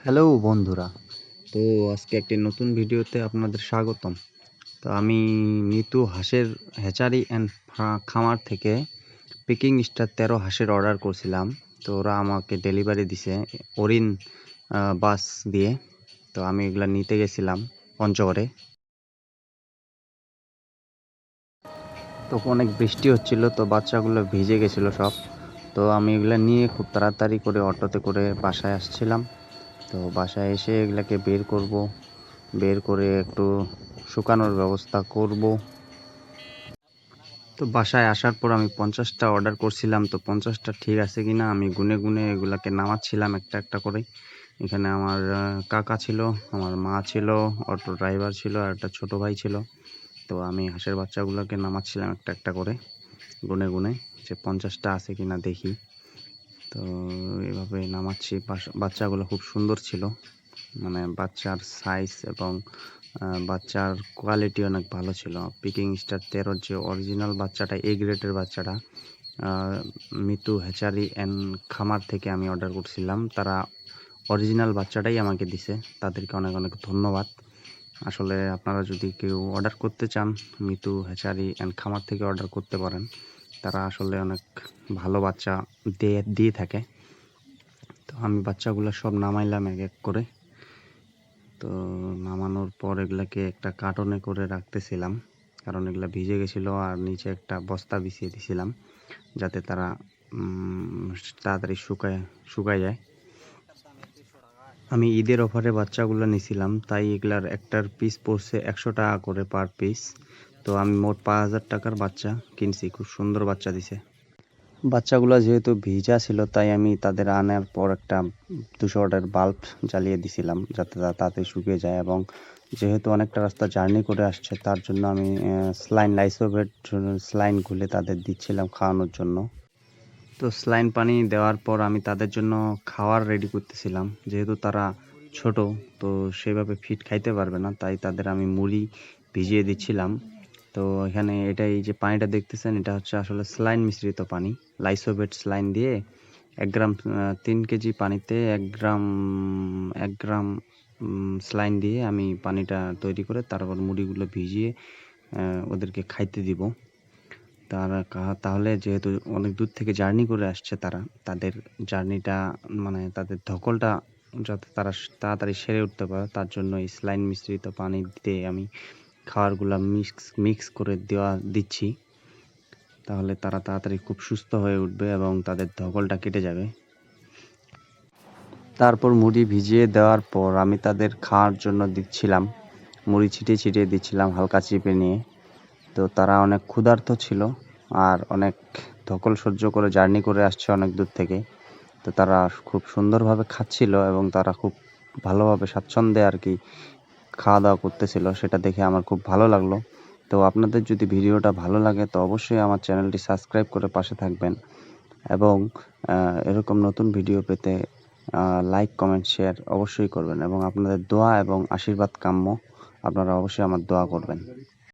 Hello বন্ধুরা, তো আজকে একটি নতুন ভিডিওতে আপনাদের স্বাগতম। তো আমি নিতু হাঁসের হ্যাচারি অ্যান্ড খামার থেকে পিকিং স্টার 13 হাঁসের অর্ডার করছিলাম। তো ওরা আমাকে ডেলিভারি দিছে অরিন বাস দিয়ে। তো আমি এগুলা নিতে গেছিলাম পঞ্চগড়ে। তো অনেক বৃষ্টি হচ্ছিল, তো বাচ্চাগুলো ভিজে গেছিলো সব। তো আমি এগুলা নিয়ে খুব তাড়াতাড়ি করে অটোতে করে বাসায় আসছিলাম। তো বাসায় এসে এগুলাকে বের করে একটু শুকানোর ব্যবস্থা করব। তো বাসায় আসার পর আমি 50টা অর্ডার করছিলাম। তো 50টা ঠিক আছে কিনা আমি গুনে গুনে এগুলাকে নামাচ্ছিলাম একটা একটা করে। এখানে আমার কাকা ছিল, আমার মা ছিল, অটো ড্রাইভার ছিল আর একটা ছোট ভাই ছিল। তো আমি হাঁসের বাচ্চাগুলোকে নামাচ্ছিলাম একটা একটা করে গুনে গুনে, যে 50টা আছে কিনা দেখি। তো এভাবে নামাচ্ছি। বাচ্চাগুলো খুব সুন্দর ছিল, মানে বাচ্চার সাইজ এবং বাচ্চার কোয়ালিটি অনেক ভালো ছিল। পিকিং স্টার 13 যে অরিজিনাল বাচ্চাটা, এ গ্রেডের বাচ্চাটা মিতু হ্যাচারি অ্যান্ড খামার থেকে আমি অর্ডার করছিলাম। তারা অরিজিনাল বাচ্চাটাই আমাকে দিছে, তাদেরকে অনেক অনেক ধন্যবাদ। আসলে আপনারা যদি কেউ অর্ডার করতে চান, মিতু হ্যাচারি অ্যান্ড খামার থেকে অর্ডার করতে পারেন। তারা আসলে অনেক ভালো বাচ্চা দিয়ে থাকে। তো আমি বাচ্চাগুলো সব নামাইলাম এক এক করে। তো নামানোর পর এগুলাকে একটা কার্টনে করে রাখতেছিলাম, কারণ এগুলা ভিজে গেছিলো। আর নিচে একটা বস্তা বিছিয়ে দিছিলাম, যাতে তারা তাড়াতাড়ি শুকায় যায়। আমি ঈদের অফারে বাচ্চাগুলো নিছিলাম, তাই এগুলার একটার পিস পড়ছে 100 টাকা করে পার পিস। তো আমি মোট 5000 টাকার বাচ্চা কিনছি। খুব সুন্দর বাচ্চা দিছে। বাচ্চাগুলো যেহেতু ভিজা ছিল, তাই আমি তাদের আনার পর একটা 200 ওয়াটের বাল্ব জ্বালিয়ে দিছিলাম, যাতে তাতে শুকিয়ে যায়। এবং যেহেতু অনেকটা রাস্তা জার্নি করে আসছে, তার জন্য আমি লাইসোভেট স্লাইন গুলে তাদের দিচ্ছিলাম খাওয়ানোর জন্য। তো স্লাইন পানি দেওয়ার পর আমি তাদের জন্য খাওয়ার রেডি করতেছিলাম। যেহেতু তারা ছোট, তো সেভাবে ফিট খাইতে পারবে না, তাই তাদের আমি মুড়ি ভিজিয়ে দিচ্ছিলাম। তো এখানে এই যে পানিটা দেখতেছেন, এটা হচ্ছে আসলে স্লাইন মিশ্রিত পানি। লাইসোভেট স্লাইন দিয়ে 1 গ্রাম 3 কেজি পানিতে 1 গ্রাম স্লাইন দিয়ে আমি পানিটা তৈরি করে তারপর মুড়িগুলো ভিজিয়ে ওদেরকে খাইতে দিব। তাহলে যেহেতু অনেক দূর থেকে জার্নি করে আসছে তারা, তাদের জার্নিটা মানে তাদের ধকলটা যাতে তারা তাড়াতাড়ি সেরে উঠতে পারে, তার জন্য এই স্লাইন মিশ্রিত পানি দিয়ে আমি খাবারগুলো মিক্স করে দিচ্ছি। তাহলে তারা তাড়াতাড়ি খুব সুস্থ হয়ে উঠবে এবং তাদের ধকলটা কেটে যাবে। তারপর মুড়ি ভিজিয়ে দেওয়ার পর আমি তাদের খাওয়ার জন্য দিচ্ছিলাম, মুড়ি ছিটিয়ে দিচ্ছিলাম হালকা চিপে নিয়ে। তো তারা অনেক ক্ষুধার্ত ছিল আর অনেক ধকল সহ্য করে জার্নি করে আসছে অনেক দূর থেকে। তো তারা খুব সুন্দরভাবে খাচ্ছিল এবং তারা খুব ভালোভাবে স্বাচ্ছন্দ্যে আর কি খাওয়া দাওয়া করতেছিল, সেটা দেখে আমার খুব ভালো লাগলো। তো আপনাদের যদি ভিডিওটা ভালো লাগে, তো অবশ্যই আমার চ্যানেলটি সাবস্ক্রাইব করে পাশে থাকবেন এবং এরকম নতুন ভিডিও পেতে লাইক, কমেন্ট, শেয়ার অবশ্যই করবেন এবং আপনাদের দোয়া এবং আশীর্বাদ কাম্য। আপনারা অবশ্যই আমার দোয়া করবেন।